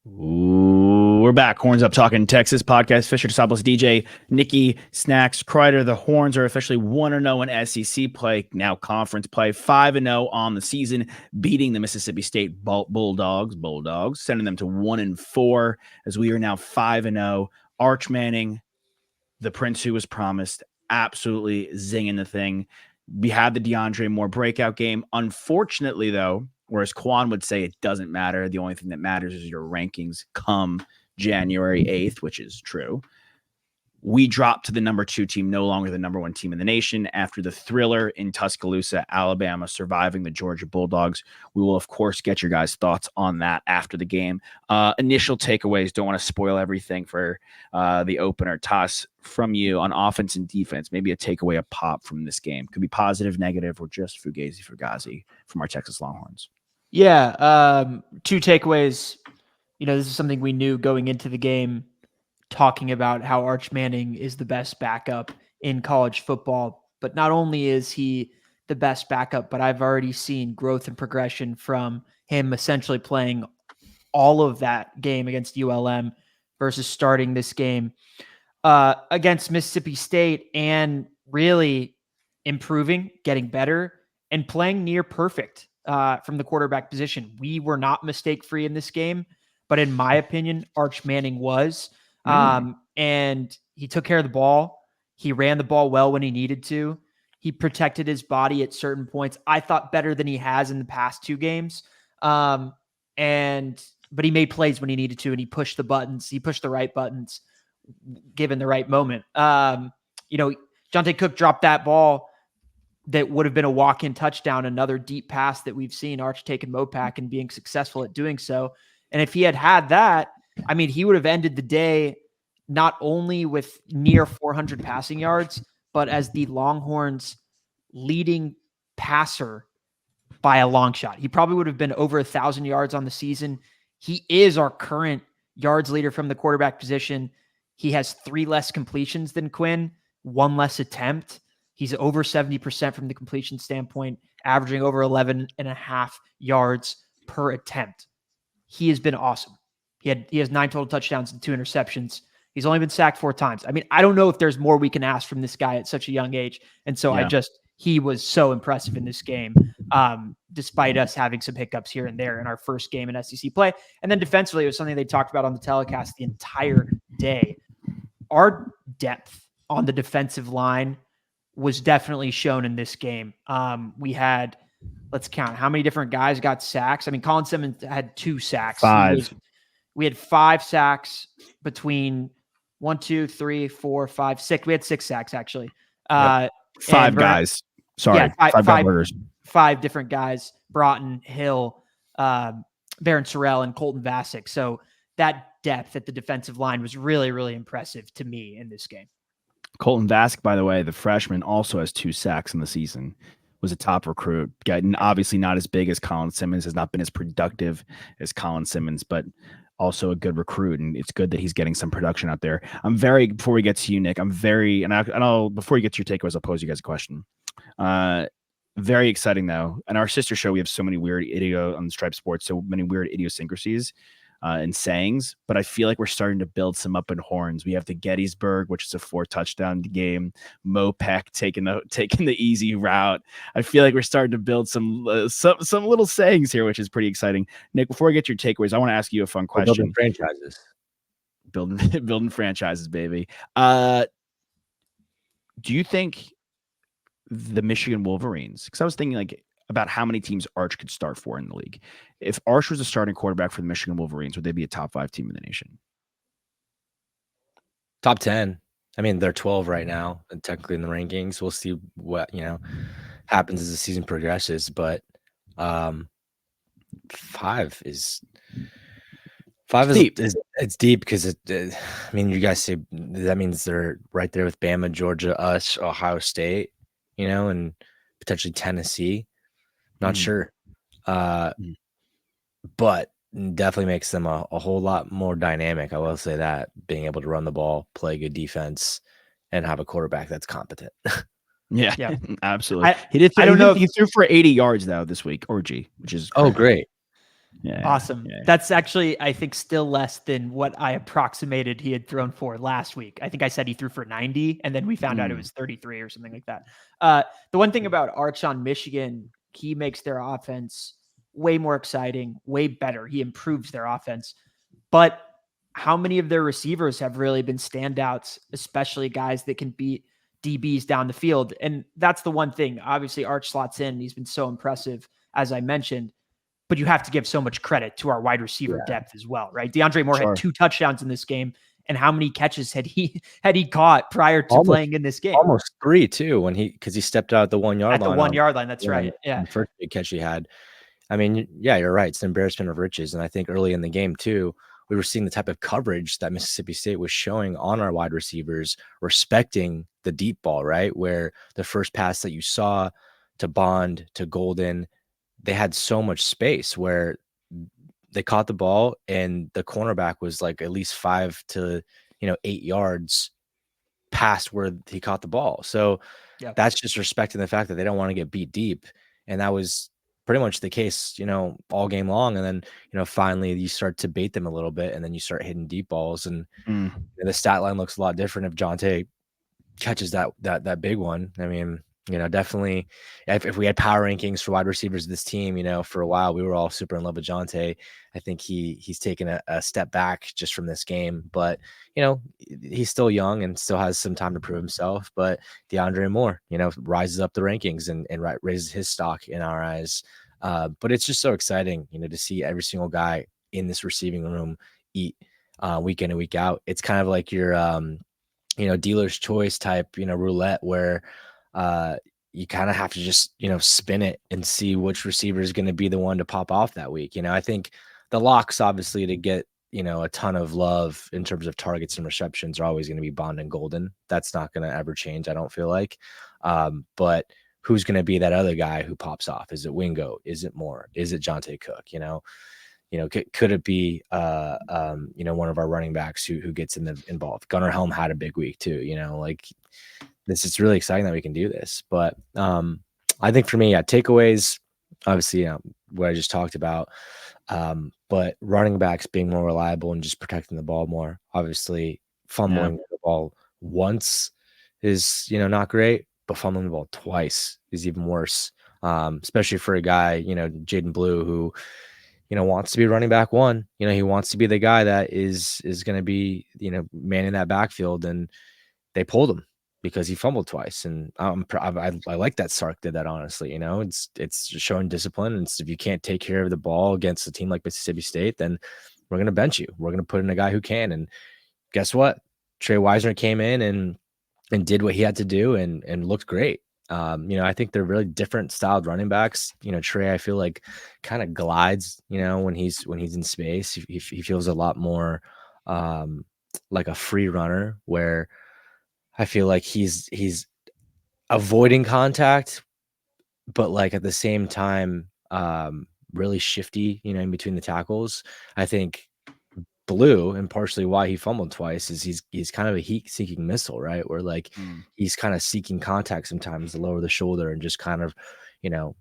Ooh, we're back. Horns Up Talking Texas podcast. Fisher Tosopoulos, DJ, Nikki, Snacks, Kreider. The Horns are officially 1-0 in SEC play, now conference play, 5-0 on the season, beating the Mississippi State Bulldogs, sending them to 1-4 as we are now 5-0. Arch Manning, the prince who was promised, absolutely zinging the thing. We had the DeAndre Moore breakout game. Unfortunately, though, whereas Quan would say it doesn't matter. The only thing that matters is your rankings come January 8th, which is true. We dropped to the number 2 team, no longer the number 1 team in the nation, after the thriller in Tuscaloosa, Alabama, surviving the Georgia Bulldogs. We will, of course, get your guys' thoughts on that after the game. Initial takeaways, don't want to spoil everything for the opener. Toss from you on offense and defense, maybe a takeaway, a pop from this game. Could be positive, negative, or just fugazi from our Texas Longhorns. Yeah, 2 takeaways. This is something we knew going into the game, talking about how Arch Manning is the best backup in college football. But not only is he the best backup, but I've already seen growth and progression from him essentially playing all of that game against ULM versus starting this game against Mississippi State and really improving, getting better, and playing near perfect from the quarterback position. We were not mistake-free in this game, but in my opinion, Arch Manning was. And he took care of the ball. He ran the ball well when he needed to. He protected his body at certain points. I thought better than he has in the past 2 games. But he made plays when he needed to, and he pushed the buttons. He pushed the right buttons given the right moment. Jonte Cook dropped that ball that would have been a walk-in touchdown, another deep pass that we've seen Arch taking Mopac and being successful at doing so. And if he had that, he would have ended the day not only with near 400 passing yards, but as the Longhorns' leading passer by a long shot. He probably would have been over 1,000 yards on the season. He is our current yards leader from the quarterback position. He has 3 less completions than Quinn, 1 less attempt. He's over 70% from the completion standpoint, averaging over 11.5 yards per attempt. He has been awesome. He has 9 total touchdowns and 2 interceptions. He's only been sacked 4 times. I don't know if there's more we can ask from this guy at such a young age. And so he was so impressive in this game, despite us having some hiccups here and there in our first game in SEC play. And then defensively, it was something they talked about on the telecast the entire day. Our depth on the defensive line was definitely shown in this game. We had, let's count how many different guys got sacks. Colin Simmons had 2 sacks. 5. We had 5 sacks between 1, 2, 3, 4, 5, 6. We had 6 sacks actually. 5 guys. Sorry, yeah, 5 burgers. 5 different guys: Broughton, Hill, Baron Sorrell, and Colton Vasek. So that depth at the defensive line was really, really impressive to me in this game. Colton Vasek, by the way, the freshman, also has 2 sacks in the season. Was a top recruit. Obviously not as big as Colin Simmons, has not been as productive as Colin Simmons, but also a good recruit, and it's good that he's getting some production out there. Before we get to you, Nick, before you get to your takeaways, I'll pose you guys a question. Very exciting, though. In our sister show, we have so many weird on Stripe Sports, so many weird idiosyncrasies and sayings, but I feel like we're starting to build some up in Horns. We have the Gettysburg, which is a 4-touchdown game. Mopac taking the easy route. I feel like we're starting to build some little sayings here, which is pretty exciting. Nick, before I get your takeaways, I want to ask you a fun question. Building franchises, baby. Do you think the Michigan Wolverines? Because I was thinking about how many teams Arch could start for in the league. If Arch was a starting quarterback for the Michigan Wolverines, would they be a top 5 team in the nation? Top 10. They're 12 right now, and technically in the rankings. We'll see what happens as the season progresses. But 5 is deep. It's deep because you guys say that means they're right there with Bama, Georgia, us, Ohio State, and potentially Tennessee. Not sure. But definitely makes them a whole lot more dynamic. I will say that, being able to run the ball, play good defense, and have a quarterback that's competent. Yeah, absolutely. He threw for 80 yards though this week, which is great. Yeah. Awesome. Yeah. That's actually, I think, still less than what I approximated he had thrown for last week. I think I said he threw for 90, and then we found out it was 33 or something like that. The one thing about Arch on Michigan, he makes their offense way more exciting, way better. He improves their offense. But how many of their receivers have really been standouts, especially guys that can beat DBs down the field? And that's the one thing. Obviously, Arch slots in. He's been so impressive, as I mentioned. But you have to give so much credit to our wide receiver depth as well, right? DeAndre Moore had 2 touchdowns in this game. And how many catches had he caught prior to playing in this game? Almost 3 too, because he stepped out at the 1 yard line. At the 1 yard line, that's right. Yeah. The first big catch he had. I mean, yeah, you're right. It's an embarrassment of riches. And I think early in the game too, we were seeing the type of coverage that Mississippi State was showing on our wide receivers, respecting the deep ball, right? Where the first pass that you saw to Bond, to Golden, they had so much space where they caught the ball and the cornerback was like at least 5 to 8 yards past where he caught the ball. So that's just respecting the fact that they don't want to get beat deep. And that was pretty much the case, all game long. And then, finally you start to bait them a little bit and then you start hitting deep balls. And the stat line looks a lot different if Jonte catches that big one. I mean, definitely if we had power rankings for wide receivers of this team, for a while, we were all super in love with Jonte. I think he's taken a step back just from this game, but he's still young and still has some time to prove himself. But DeAndre Moore, rises up the rankings and raises his stock in our eyes. But it's just so exciting, to see every single guy in this receiving room eat week in and week out. It's kind of like your dealer's choice type, roulette where you kind of have to just, spin it and see which receiver is going to be the one to pop off that week. I think the locks, obviously, to get, a ton of love in terms of targets and receptions are always going to be Bond and Golden. That's not going to ever change, I don't feel like. But who's going to be that other guy who pops off? Is it Wingo? Is it Moore? Is it Jonte Cook? Could it be, one of our running backs who gets involved? Gunnar Helm had a big week too, it's really exciting that we can do this. But I think for me, takeaways, obviously, what I just talked about, but running backs being more reliable and just protecting the ball more. Obviously, fumbling the ball once is, not great, but fumbling the ball twice is even worse, especially for a guy, Jaden Blue, who wants to be running back 1. He wants to be the guy that is going to be, manning that backfield, and they pulled him because he fumbled twice. And I like that Sark did that, honestly. It's showing discipline. And if you can't take care of the ball against a team like Mississippi State, then we're going to bench you. We're going to put in a guy who can. And guess what? Trey Wisner came in and did what he had to do and looked great. I think they're really different styled running backs. Trey, I feel like kind of glides, when he's in space. He feels a lot more like a free runner, where I feel like he's avoiding contact, but like at the same time, really shifty, in between the tackles. I think Blue, and partially why he fumbled twice, is he's kind of a heat-seeking missile, right? Where like he's kind of seeking contact sometimes to lower the shoulder and just kind of,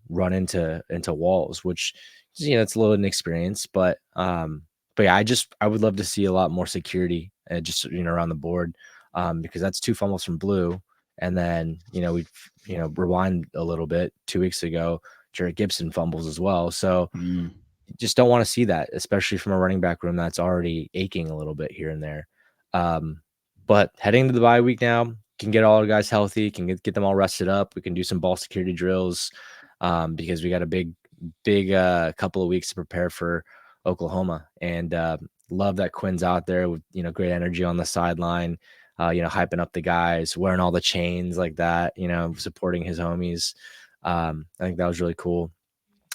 run into walls, which it's a little inexperienced, but yeah, I would love to see a lot more security just around the board, because that's 2 fumbles from Blue, and then we rewind a little bit 2 weeks ago, Jarrett Gibson fumbles as well, so. Just don't want to see that, especially from a running back room that's already aching a little bit here and there. But heading to the bye week now, can get all our guys healthy, can get them all rested up. We can do some ball security drills, because we got a big couple of weeks to prepare for Oklahoma. And love that Quinn's out there with great energy on the sideline, hyping up the guys, wearing all the chains like that, supporting his homies. I think that was really cool.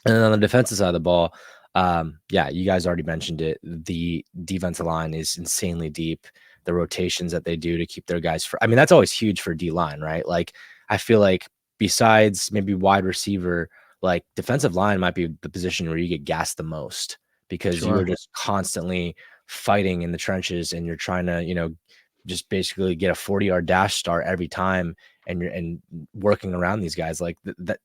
And then on the defensive side of the ball, you guys already mentioned it. The defensive line is insanely deep. The rotations that they do to keep their guys that's always huge for D-line, right? Like, I feel like besides maybe wide receiver, like defensive line might be the position where you get gassed the most, because you are just constantly fighting in the trenches and you're trying to, just basically get a 40-yard dash start every time, and working around these guys like that.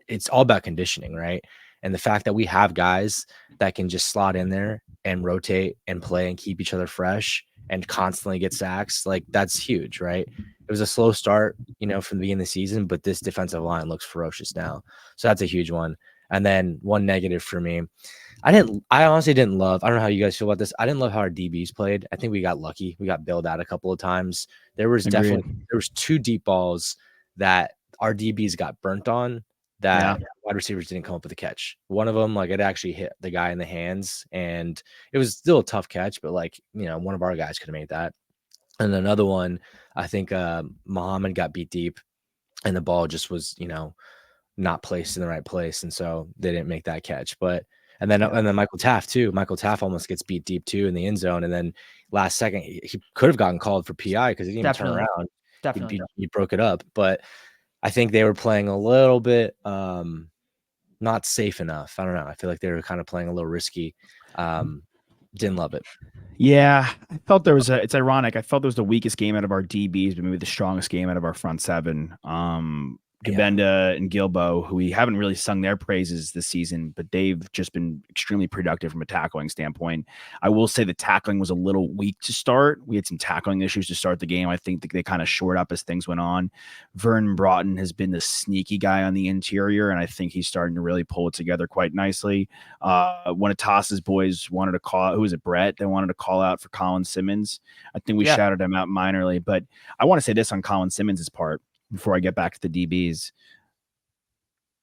It's all about conditioning, right? And the fact that we have guys that can just slot in there and rotate and play and keep each other fresh and constantly get sacks, like that's huge, right? It was a slow start, from the beginning of the season, but this defensive line looks ferocious now. So that's a huge one. And then one negative for me, I honestly didn't love, I don't know how you guys feel about this. I didn't love how our DBs played. I think we got lucky. We got bailed out a couple of times. There was Agreed. there was 2 deep balls that our DBs got burnt on that wide receivers didn't come up with a catch. One of them, like it actually hit the guy in the hands and it was still a tough catch, but one of our guys could have made that. And another one, I think Muhammad got beat deep and the ball just was, not placed in the right place. And so they didn't make that catch. And then Michael Taft too. Michael Taft almost gets beat deep too in the end zone. And then last second, he could have gotten called for PI because he didn't even turn around. Definitely. He broke it up. But I think they were playing a little bit not safe enough. I don't know. I feel like they were kind of playing a little risky. Didn't love it. Yeah, I felt it's ironic. I felt there was the weakest game out of our DBs, but maybe the strongest game out of our front seven. Gabenda and Gilbo, who we haven't really sung their praises this season, but they've just been extremely productive from a tackling standpoint. I will say the tackling was a little weak to start. We had some tackling issues to start the game. I think they kind of shored up as things went on. Vernon Broughton has been the sneaky guy on the interior, and I think he's starting to really pull it together quite nicely. One of Toss's boys wanted to call out, who was it, Brett? They wanted to call out for Colin Simmons. I think we shouted him out minorly, but I want to say this on Colin Simmons' part before I get back to the DBs.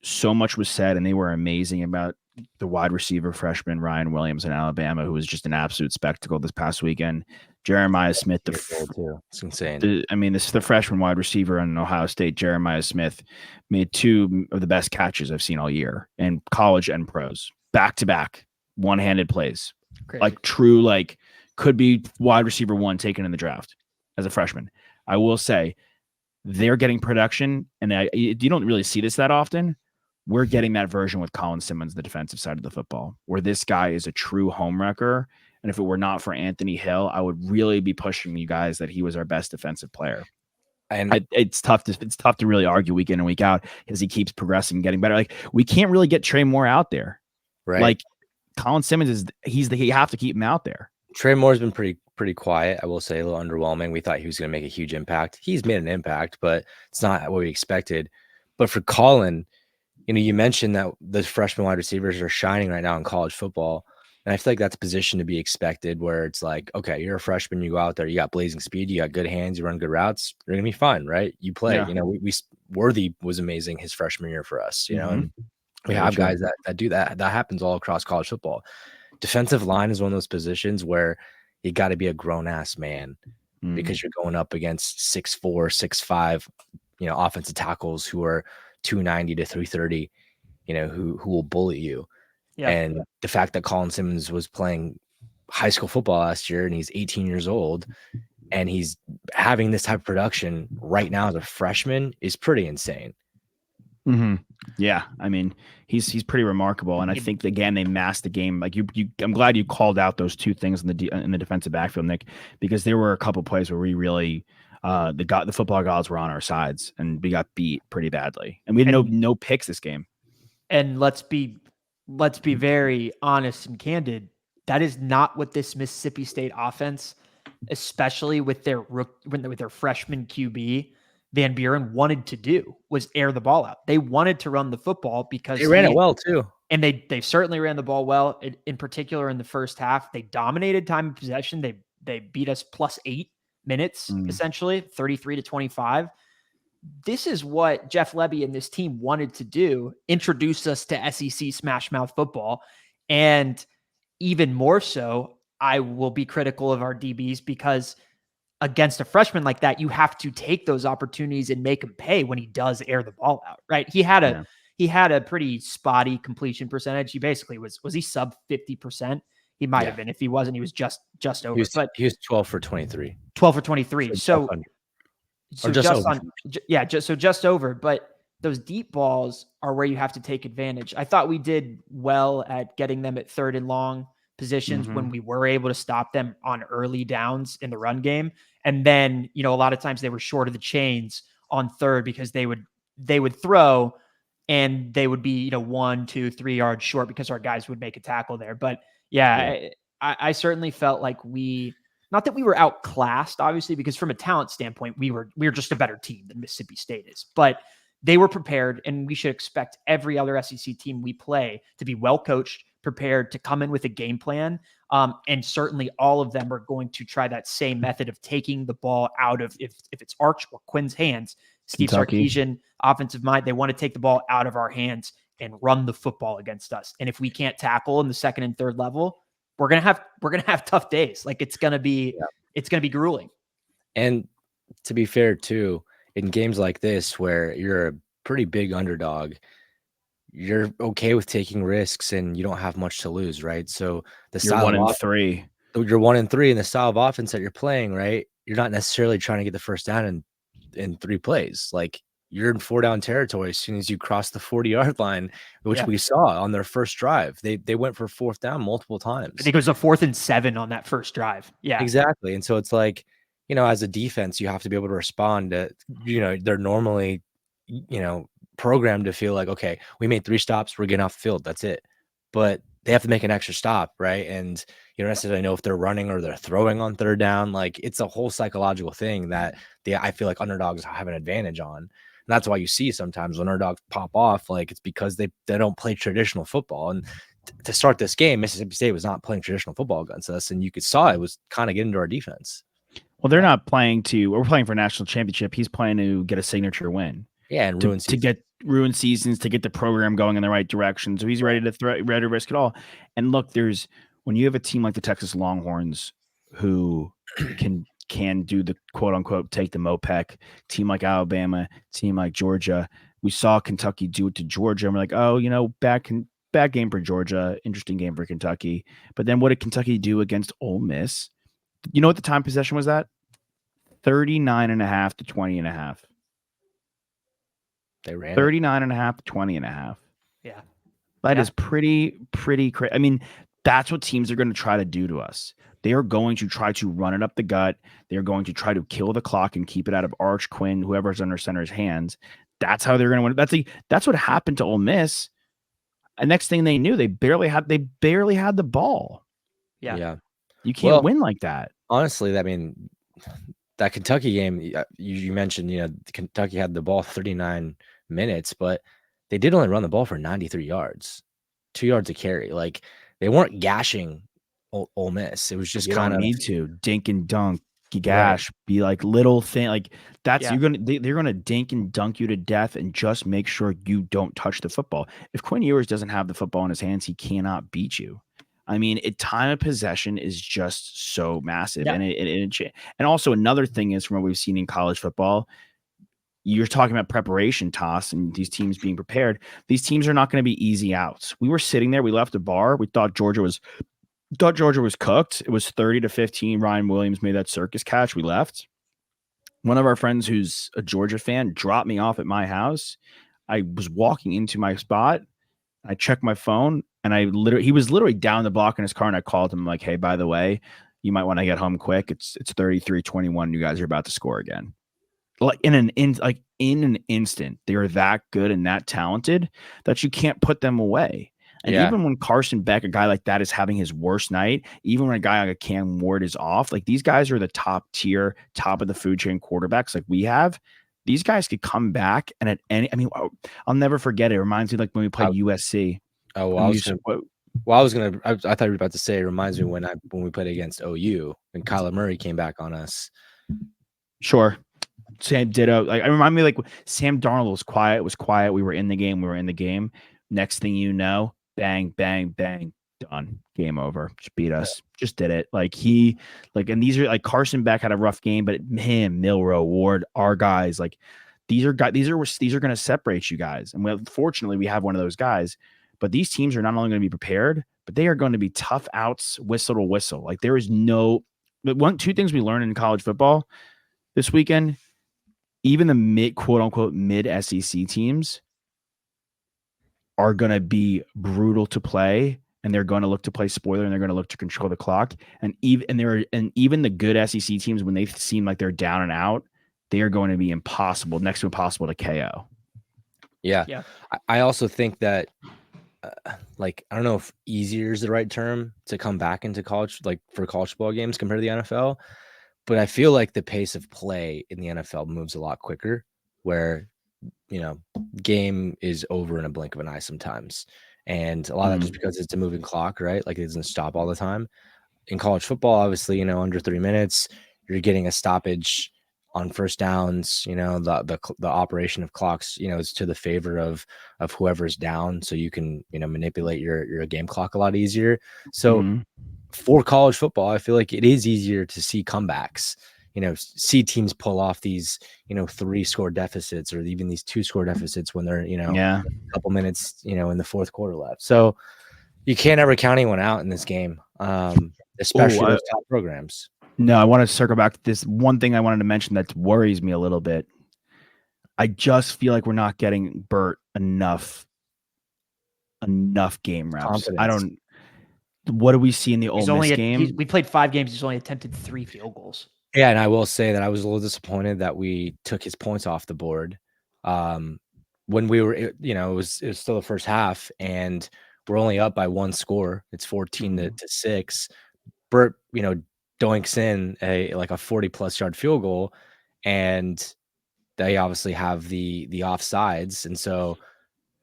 So much was said, and they were amazing about the wide receiver freshman Ryan Williams in Alabama, who was just an absolute spectacle this past weekend. Jeremiah Smith, it's insane. The freshman wide receiver in Ohio State, Jeremiah Smith, made 2 of the best catches I've seen all year in college and pros, back-to-back, one-handed plays. Crazy. Could be wide receiver 1 taken in the draft as a freshman. I will say, they're getting production, and you don't really see this that often. We're getting that version with Colin Simmons, the defensive side of the football, where this guy is a true home wrecker. And if it were not for Anthony Hill, I would really be pushing you guys that he was our best defensive player. And it's tough to really argue week in and week out as he keeps progressing, getting better. Like, we can't really get Trey Moore out there, right? Like, Colin Simmons you have to keep him out there. Trey Moore's been pretty quiet. I will say, a little underwhelming. We thought he was going to make a huge impact. He's made an impact, but it's not what we expected. But for Colin, you mentioned that the freshman wide receivers are shining right now in college football. And I feel like that's a position to be expected, where it's like, okay, you're a freshman, you go out there, you got blazing speed, you got good hands, you run good routes, you're going to be fine, right? You play. Yeah. Worthy was amazing his freshman year for us, and we have guys that do that. That happens all across college football. Defensive line is one of those positions where you got to be a grown-ass man because you're going up against 6'4", 6'5", offensive tackles who are 290 to 330, who will bully you. Yeah. And the fact that Colin Simmons was playing high school football last year and he's 18 years old and he's having this type of production right now as a freshman is pretty insane. Mm-hmm. Yeah, he's pretty remarkable, and I think again they masked the game. Like I'm glad you called out those 2 things in the defensive backfield, Nick, because there were a couple plays where we really the football gods were on our sides, and we got beat pretty badly, and we had no picks this game. And let's be very honest and candid. That is not what this Mississippi State offense, especially with their freshman QB Van Buren, wanted to do, was air the ball out. They wanted to run the football because they ran it well too. And they certainly ran the ball well. In particular, in the first half, they dominated time of possession. They beat us plus 8 minutes, essentially 33-25. This is what Jeff Lebby and this team wanted to do, introduce us to SEC smash mouth football. And even more so, I will be critical of our DBs because against a freshman like that, you have to take those opportunities and make him pay when he does air the ball out, right? He had a pretty spotty completion percentage. He basically was he sub 50%? He might have been. If he wasn't, he was just over. He was 12 for 23. 12 for 23. So just over. But those deep balls are where you have to take advantage. I thought we did well at getting them at 3rd and long positions when we were able to stop them on early downs in the run game. And then, a lot of times they were short of the chains on 3rd because they would throw and they would be, 1, 2, 3 yards short because our guys would make a tackle there. But yeah. I certainly felt like not that we were outclassed, obviously, because from a talent standpoint, we were just a better team than Mississippi State is, but they were prepared, and we should expect every other SEC team we play to be well coached, prepared to come in with a game plan. And certainly all of them are going to try that same method of taking the ball out of, if it's Arch or Quinn's hands, Steve Kentucky. Sarkisian, offensive mind, they want to take the ball out of our hands and run the football against us. And if we can't tackle in the second and third level, we're gonna have tough days. Like it's gonna be grueling. And to be fair too, in games like this where you're a pretty big underdog, you're okay with taking risks and you don't have much to lose, right? So you're 1-3. You're 1-3 in the style of offense that you're playing, right? You're not necessarily trying to get the first down in 3 plays. Like you're in 4-down territory as soon as you cross the 40-yard line, which we saw on their first drive. They went for 4th down multiple times. I think it was a 4th and 7 on that first drive. Yeah, exactly. And so it's like, as a defense, you have to be able to respond to, they're normally, programmed to feel like, okay, we made 3 stops, we're getting off the field, that's it. But they have to make an extra stop, right? And you don't necessarily know if they're running or they're throwing on 3rd down. Like it's a whole psychological thing that I feel like underdogs have an advantage on. And that's why you see sometimes when underdogs pop off, like it's because they don't play traditional football. And to start this game, Mississippi State was not playing traditional football against us, and you saw it was kind of getting into our defense. Well, they're not playing we're playing for a national championship. He's playing to get a signature win. Yeah, and ruin seasons, to get the program going in the right direction. So he's ready to risk it all. And look, when you have a team like the Texas Longhorns who can do the quote unquote take the MOPEC, team like Alabama, team like Georgia. We saw Kentucky do it to Georgia, and we're like, oh, bad game for Georgia, interesting game for Kentucky. But then what did Kentucky do against Ole Miss? You know what the time possession was that? 39.5 to 20.5. They ran 39.5 to 20.5. Yeah. That is pretty crazy. I mean, that's what teams are going to try to do to us. They are going to try to run it up the gut. They're going to try to kill the clock and keep it out of Arch, Quinn, whoever's under center's hands. That's how they're going to win. That's what happened to Ole Miss. And next thing they knew, they barely had the ball. Yeah. You can't win like that. Honestly, I mean, that Kentucky game, you mentioned, Kentucky had the ball 39 minutes, but they did only run the ball for 93 yards, 2 yards a carry. Like they weren't gashing Ole Miss. It was just kind of need to dink and dunk, gash, be like little thing. Like that's they're gonna dink and dunk you to death and just make sure you don't touch the football. If Quinn Ewers doesn't have the football in his hands, he cannot beat you. I mean, time of possession is just so massive, and also another thing is from what we've seen in college football. You're talking about preparation, Toss, and these teams being prepared. These teams are not going to be easy outs. We were sitting there. We left the bar. We thought Georgia was cooked. It was 30-15. Ryan Williams made that circus catch. We left. One of our friends who's a Georgia fan dropped me off at my house. I was walking into my spot. I checked my phone, and he was literally down the block in his car, and I called him like, hey, by the way, you might want to get home quick. It's 33-21. You guys are about to score again. Like in an instant, they are that good and that talented that you can't put them away. And even when Carson Beck, a guy like that, is having his worst night, even when a guy like a Cam Ward is off, like these guys are the top tier, top of the food chain quarterbacks like we have. These guys could come back and I'll never forget it. It reminds me like when we played USC. Oh, well, I thought you were about to say it reminds me when we played against OU and Kyler Murray came back on us. Sure. Sam ditto. Like I remind me like Sam Darnold was quiet. We were in the game. Next thing you know, bang, bang, bang, done. Game over. Just beat us. Just did it. And these are like Carson Beck had a rough game, but him, Milroe, Ward, our guys, like these are going to separate you guys. And fortunately, we have one of those guys. But these teams are not only going to be prepared, but they are going to be tough outs, whistle to whistle. Like there is two things we learned in college football this weekend. Even the quote unquote mid SEC teams are going to be brutal to play, and they're going to look to play spoiler, and they're going to look to control the clock. And even the good SEC teams, when they seem like they're down and out, they are going to be next to impossible to KO. Yeah. I also think that, like, I don't know if easier is the right term to come back into college, like for college football games compared to the NFL, but I feel like the pace of play in the NFL moves a lot quicker, where, game is over in a blink of an eye sometimes. And a lot of that just because it's a moving clock, right? Like it doesn't stop all the time. In college football, obviously, under 3 minutes, you're getting a stoppage on first downs. The operation of clocks, is to the favor of whoever's down, so you can manipulate your game clock a lot easier. So for college football, I feel like it is easier to see comebacks. See teams pull off these 3-score deficits or even these 2-score deficits when they're a couple minutes in the fourth quarter left. So you can't ever count anyone out in this game. Especially those top programs. No, I want to circle back to this one thing I wanted to mention that worries me a little bit. I just feel like we're not getting Burt enough game reps. Confidence. What do we see in the Ole Miss game? We played 5 games. He's only attempted 3 field goals. Yeah, and I will say that I was a little disappointed that we took his points off the board. When we were, it was still the first half, and we're only up by 1 score. It's 14-6. Burt, doinks in a 40+ yard field goal, and they obviously have the offsides. And so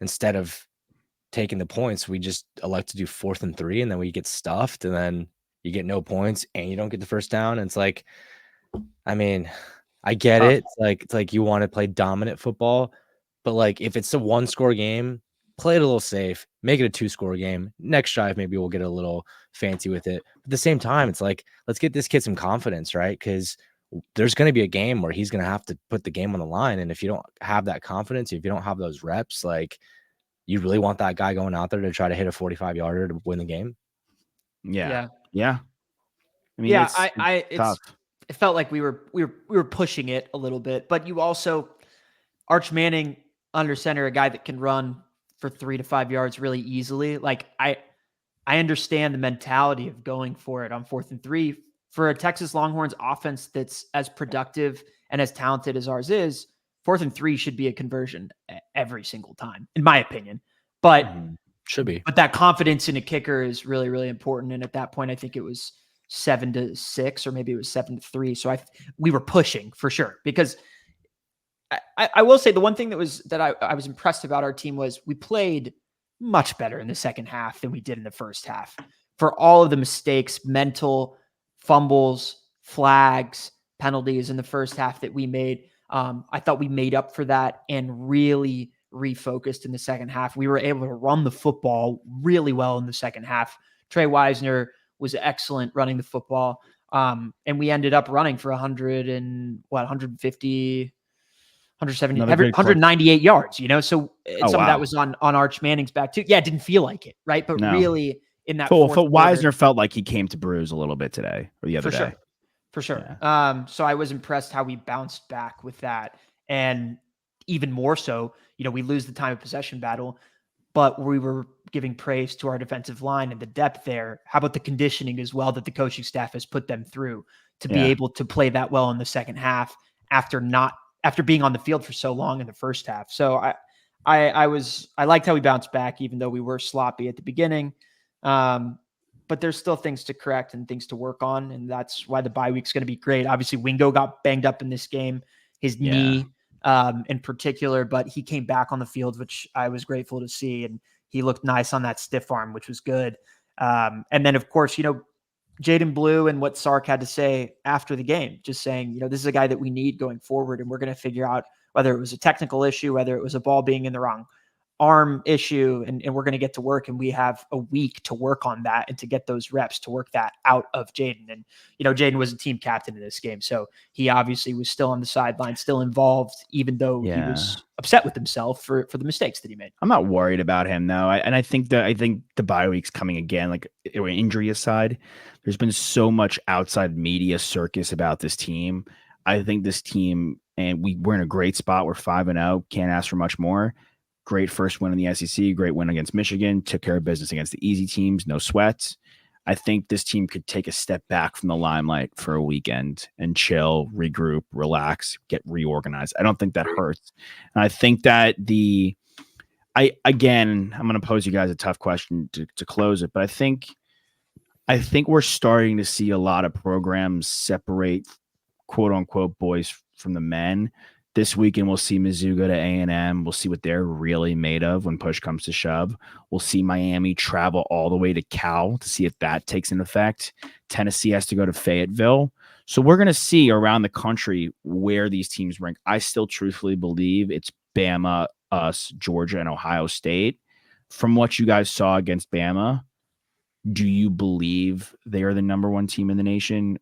instead of taking the points, we just elect to do 4th and 3, and then we get stuffed, and then you get no points and you don't get the first down. And it's like, I mean, I get it. It's like you want to play dominant football, but like if it's a 1-score game, play it a little safe, make it a 2-score game. Next drive, maybe we'll get a little fancy with it. But at the same time, it's like, let's get this kid some confidence, right? Because there's going to be a game where he's going to have to put the game on the line. And if you don't have that confidence, if you don't have those reps, like, you really want that guy going out there to try to hit a 45-yarder to win the game? Yeah. I mean, it's tough. It felt like we were pushing it a little bit, but you also, Arch Manning under center, a guy that can run for 3 to 5 yards really easily. Like I understand the mentality of going for it on 4th and 3 for a Texas Longhorns offense that's as productive and as talented as ours is. 4th and 3 should be a conversion every single time, in my opinion. But should be. But that confidence in a kicker is really, really important. And at that point, I think it was 7-6, or maybe it was 7-3. So we were pushing for sure, because I will say the one thing that I was impressed about our team was we played much better in the second half than we did in the first half. For all of the mistakes, mental fumbles, flags, penalties in the first half that we made, I thought we made up for that and really refocused in the second half. We were able to run the football really well in the second half. Trey Wisner was excellent running the football. And we ended up running for 150, 170, 198 yards, so some of that was on Arch Manning's back too. Yeah, it didn't feel like it, right? But really in that Wisner felt like he came to bruise a little bit today or the other day. For sure. Yeah. So I was impressed how we bounced back with that. And even more so, we lose the time of possession battle, but we were giving praise to our defensive line and the depth there. How about the conditioning as well that the coaching staff has put them through to be able to play that well in the second half after being on the field for so long in the first half. So I liked how we bounced back, even though we were sloppy at the beginning. But there's still things to correct and things to work on. And that's why the bye week's going to be great. Obviously, Wingo got banged up in this game, his knee in particular, but he came back on the field, which I was grateful to see. And he looked nice on that stiff arm, which was good. And then, of course, Jaden Blue and what Sark had to say after the game, just saying, this is a guy that we need going forward. And we're going to figure out whether it was a technical issue, whether it was a ball being in the wrong arm issue, and we're going to get to work, and we have a week to work on that and to get those reps to work that out of Jaden. And Jaden was a team captain in this game, so he obviously was still on the sideline, still involved, even though he was upset with himself for the mistakes that he made. I'm not worried about him though, I think the bye week's coming again. Like injury aside, there's been so much outside media circus about this team. I think this team, and we're in a great spot. We're 5-0, can't ask for much more. Great first win in the SEC, great win against Michigan, took care of business against the easy teams, no sweats. I think this team could take a step back from the limelight for a weekend and chill, regroup, relax, get reorganized. I don't think that hurts. And I think that I'm going to pose you guys a tough question to close it, but I think we're starting to see a lot of programs separate quote unquote boys from the men. This weekend, we'll see Mizzou go to A&M. We'll see what they're really made of when push comes to shove. We'll see Miami travel all the way to Cal to see if that takes an effect. Tennessee has to go to Fayetteville. So we're going to see around the country where these teams rank. I still truthfully believe it's Bama, us, Georgia, and Ohio State. From what you guys saw against Bama, do you believe they are the number one team in the nation?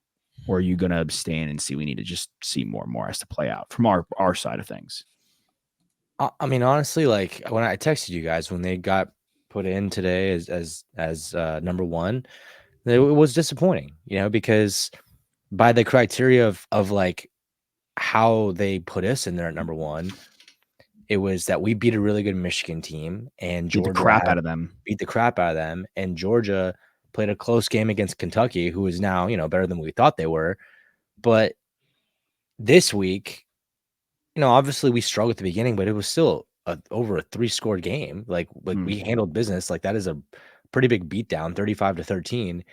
Or are you going to abstain and see we need to just see more and more as to play out from our side of things? I mean, honestly, like when I texted you guys when they got put in today as number one, it was disappointing, because by the criteria of like how they put us in there at number one, it was that we beat a really good Michigan team and Georgia beat the crap out of them, and Georgia played a close game against Kentucky, who is now, better than we thought they were. But this week, obviously we struggled at the beginning, but it was still over a 3-score game. Like we handled business. Like that is a pretty big beatdown, 35-13.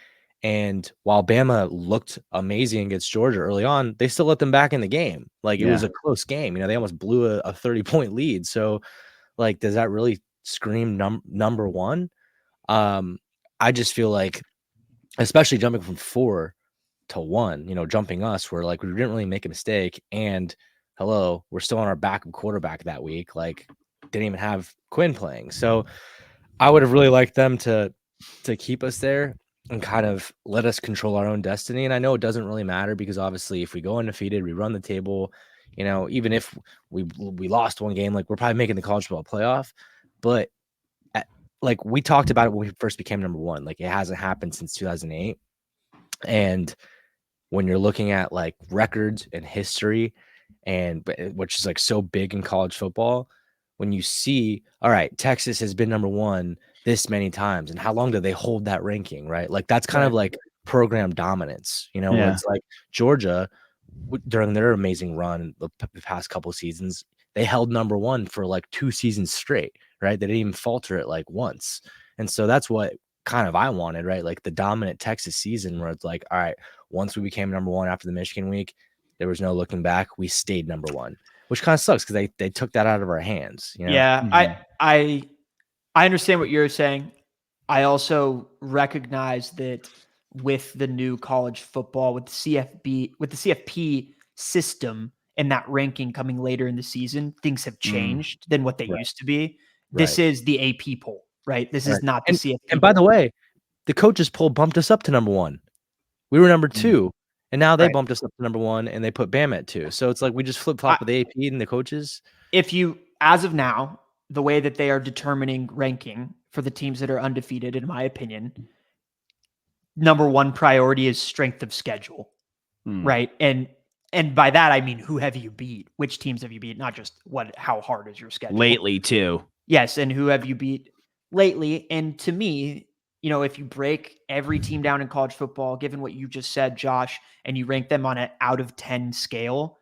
And while Bama looked amazing against Georgia early on, they still let them back in the game. Like it was a close game. They almost blew a 30-point lead. So like, does that really scream number one? I just feel like, especially jumping from 4 to 1, jumping us, where like we didn't really make a mistake. And hello, we're still on our backup quarterback that week. Like didn't even have Quinn playing. So I would have really liked them to keep us there and kind of let us control our own destiny. And I know it doesn't really matter because obviously if we go undefeated, we run the table, even if we lost one game, like we're probably making the college football playoff. But like we talked about it when we first became number one, like it hasn't happened since 2008. And when you're looking at like records and history and which is like so big in college football, when you see, all right, Texas has been number one this many times, and how long do they hold that ranking, right? Like that's kind of like program dominance, where it's like Georgia during their amazing run the past couple of seasons, they held number one for like 2 seasons straight, right? They didn't even falter it like once. And so that's what kind of I wanted, right? Like the dominant Texas season where it's like, all right, once we became number one after the Michigan week, there was no looking back. We stayed number one, which kind of sucks because they took that out of our hands. Yeah, I understand what you're saying. I also recognize that with the new college football, with the CFP system and that ranking coming later in the season, things have changed than what they used to be. This is the AP poll, right? This is not the CFP. And by the way, the coaches poll bumped us up to number one. We were number 2, and now they bumped us up to number 1, and they put Bama at 2. So it's like we just flip-flop with the AP and the coaches. If you, as of now, the way that they are determining ranking for the teams that are undefeated, in my opinion, number one priority is strength of schedule, right? And by that, I mean, who have you beat? Which teams have you beat? Not just how hard is your schedule. Lately, too. Yes, and who have you beat lately? And to me, if you break every team down in college football, given what you just said, Josh, and you rank them on an out of 10 scale,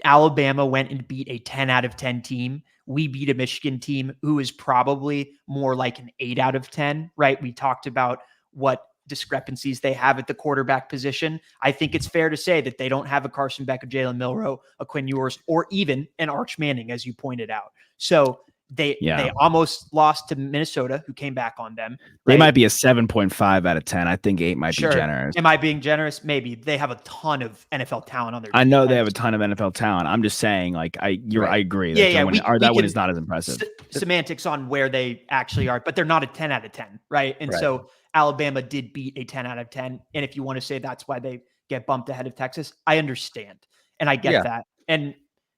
Alabama went and beat a 10 out of 10 team. We beat a Michigan team who is probably more like an 8 out of 10, right? We talked about what discrepancies they have at the quarterback position. I think it's fair to say that they don't have a Carson Beck, a Jalen Milroe, a Quinn Ewers, or even an Arch Manning, as you pointed out. So they almost lost to Minnesota, who came back on them. Right? They might be a 7.5 out of 10. I think 8 might be generous. Am I being generous? Maybe. They have a ton of NFL talent on their team. I know they have a ton of NFL talent. I'm just saying, like, I agree. That one is not as impressive. Semantics on where they actually are, but they're not a 10 out of 10, right? And so Alabama did beat a 10 out of 10. And if you want to say that's why they get bumped ahead of Texas, I understand. And I get that. And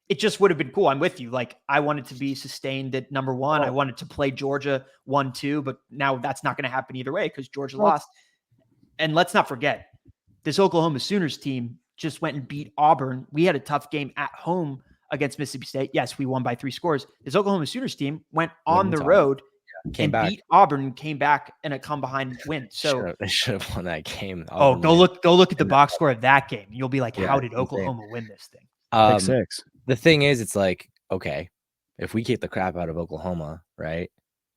it just would have been cool. I'm with you. Like, I wanted to be sustained at number one. I wanted to play Georgia 1-2, but now that's not going to happen either way because Georgia lost. And let's not forget, this Oklahoma Sooners team just went and beat Auburn. We had a tough game at home against Mississippi State. Yes, we won by 3 scores. This Oklahoma Sooners team went on the road came back. beat Auburn, came back in a come behind win. So they should have won that game. Auburn go look at the box score of that game. You'll be like, how did insane. Oklahoma win this thing? Pick six. The thing is, it's like, okay, if we kick the crap out of Oklahoma, right?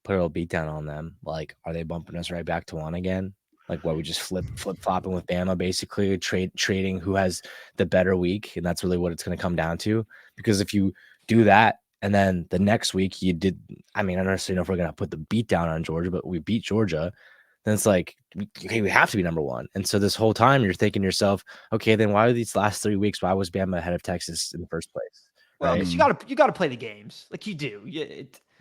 Put a little beat down on them. Like, are they bumping us right back to one again? Like, what, we just flip flopping with Bama, basically trading who has the better week, and that's really what it's going to come down to. Because if you do that, and then the next week you did, I mean, I don't necessarily know if we're going to put the beat down on Georgia, but we beat Georgia, then it's like, okay, we have to be number one. And so this whole time you're thinking to yourself, okay, then why are these last 3 weeks? Why was Bama ahead of Texas in the first place? Well, Right? because you got to play the games like you do.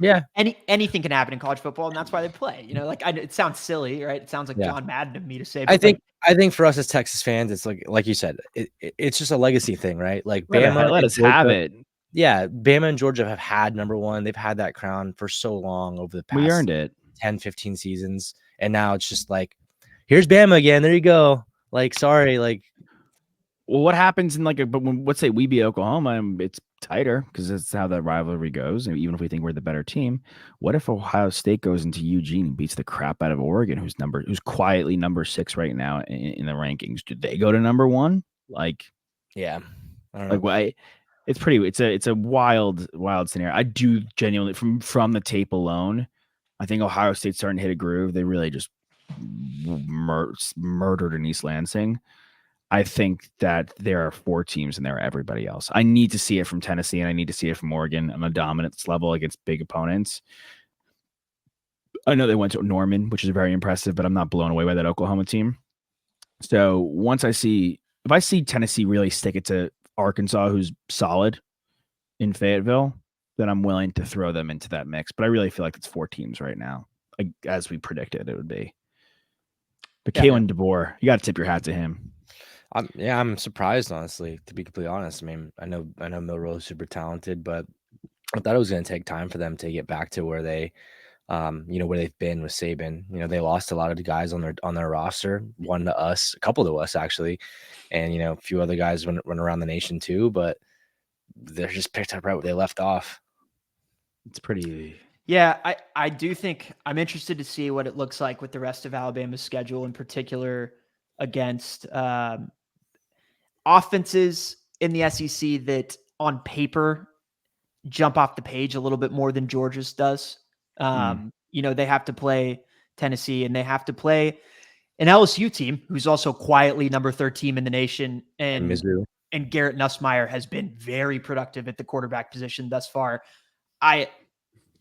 Yeah. Anything can happen in college football, and that's why they play. You know, like it sounds silly, right? It sounds like John Madden of me to say. But I think for us as Texas fans, it's like you said, it's just a legacy thing, right? Like Bama, let us have it. Yeah, Bama and Georgia have had number one. They've had that crown for so long over the past We earned it 10, 15 seasons. And now it's just like, here's Bama again. There you go. Like, sorry. Like, well, what happens in but when, let's say we beat Oklahoma and it's tighter because that's how that rivalry goes. And even if we think we're the better team, what if Ohio State goes into Eugene and beats the crap out of Oregon, who's quietly number 6 right now in the rankings? Do they go to number 1? Like, yeah, I don't know. Like, why? It's a wild scenario. I do genuinely from the tape alone, I think Ohio State's starting to hit a groove. They really just murdered in East Lansing. I think that there are 4 teams and there are everybody else. I need to see it from Tennessee and I need to see it from Oregon on a dominance level against big opponents. I know they went to Norman, which is very impressive, but I'm not blown away by that Oklahoma team. So if I see Tennessee really stick it to Arkansas, who's solid in Fayetteville, then I'm willing to throw them into that mix. But I really feel like it's 4 teams right now, as we predicted it would be. But Kalen DeBoer, you got to tip your hat to him. I'm surprised, honestly, to be completely honest. I mean, I know Milroe is super talented, but I thought it was going to take time for them to get back to where they, where they've been with Saban. You know, they lost a lot of the guys on their roster, one to us, a couple to us actually, and a few other guys run around the nation too. But they're just picked up right where they left off. It's pretty. Yeah, I do think I'm interested to see what it looks like with the rest of Alabama's schedule, in particular against offenses in the SEC that on paper jump off the page a little bit more than Georgia's does. They have to play Tennessee and they have to play an LSU team who's also quietly number 13 in the nation. And Garrett Nussmeier has been very productive at the quarterback position thus far.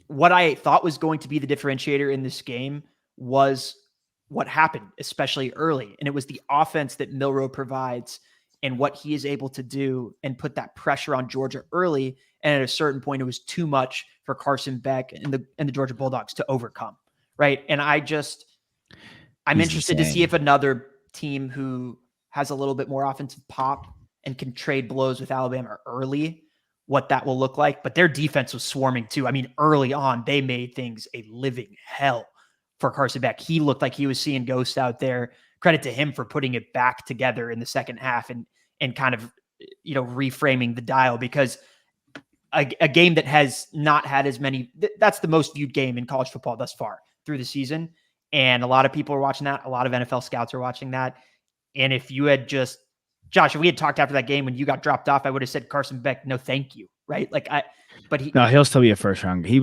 What I thought was going to be the differentiator in this game was what happened, especially early. And it was the offense that Milroe provides and what he is able to do and put that pressure on Georgia early. And at a certain point, it was too much for Carson Beck and the Georgia Bulldogs to overcome. Right. And I'm interested to see if another team who has a little bit more offensive pop and can trade blows with Alabama early, what that will look like. But their defense was swarming too. I mean, early on, they made things a living hell for Carson Beck. He looked like he was seeing ghosts out there. Credit to him for putting it back together in the second half and kind of, reframing the dial, because a game that has not had as many, that's the most viewed game in college football thus far through the season. And a lot of people are watching that. A lot of NFL scouts are watching that. And if you had just, Josh, if we had talked after that game when you got dropped off, I would have said Carson Beck, no, thank you. Right. He'll still be a first round. He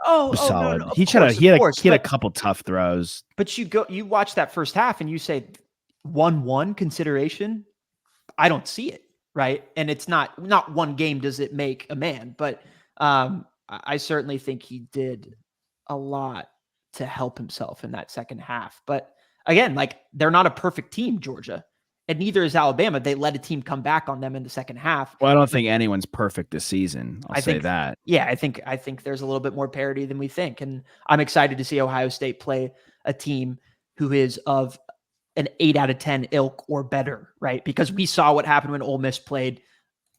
was solid. No, he had a couple tough throws. But you watch that first half and you say 1-1 consideration. I don't see it. Right. And it's not one game does it make a man, but I certainly think he did a lot to help himself in that second half. But again, they're not a perfect team, Georgia. And neither is Alabama. They let a team come back on them in the second half. Well, I don't think anyone's perfect this season. I think that. Yeah, I think there's a little bit more parity than we think. And I'm excited to see Ohio State play a team who is of an 8 out of 10 ilk or better, right? Because we saw what happened when Ole Miss played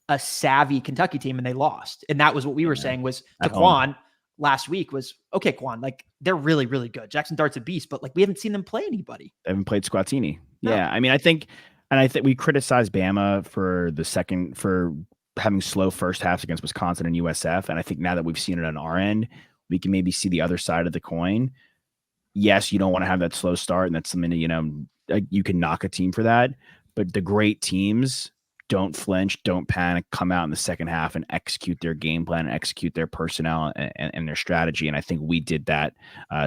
a savvy Kentucky team and they lost. And that was what we were saying was to Quan last week was, okay, Quan, they're really, really good. Jackson Dart's a beast, but we haven't seen them play anybody. They haven't played Squatini. No. Yeah. I mean, I think we criticized Bama for having slow first halves against Wisconsin and USF. And I think now that we've seen it on our end, we can maybe see the other side of the coin. Yes, you don't want to have that slow start, and that's something that, you can knock a team for that. But the great teams don't flinch, don't panic, come out in the second half and execute their game plan and execute their personnel and their strategy. And I think we did that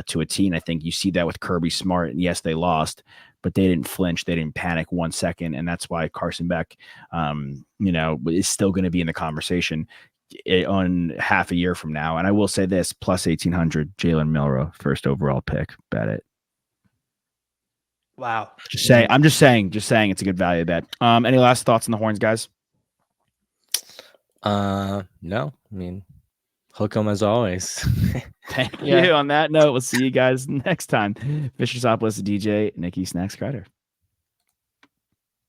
to a T. And I think you see that with Kirby Smart. And yes, they lost, but they didn't flinch. They didn't panic 1 second. And that's why Carson Beck, is still going to be in the conversation on half a year from now. And I will say this, plus 1,800, Jalen Milroe, first overall pick. Bet it. Wow. I'm just saying it's a good value bet. Any last thoughts on the Horns, guys? No, I mean, hook 'em as always. Thank you. On that note, we'll see you guys next time. Fisher Sopolis, DJ, Nikki, Snacks, Crider.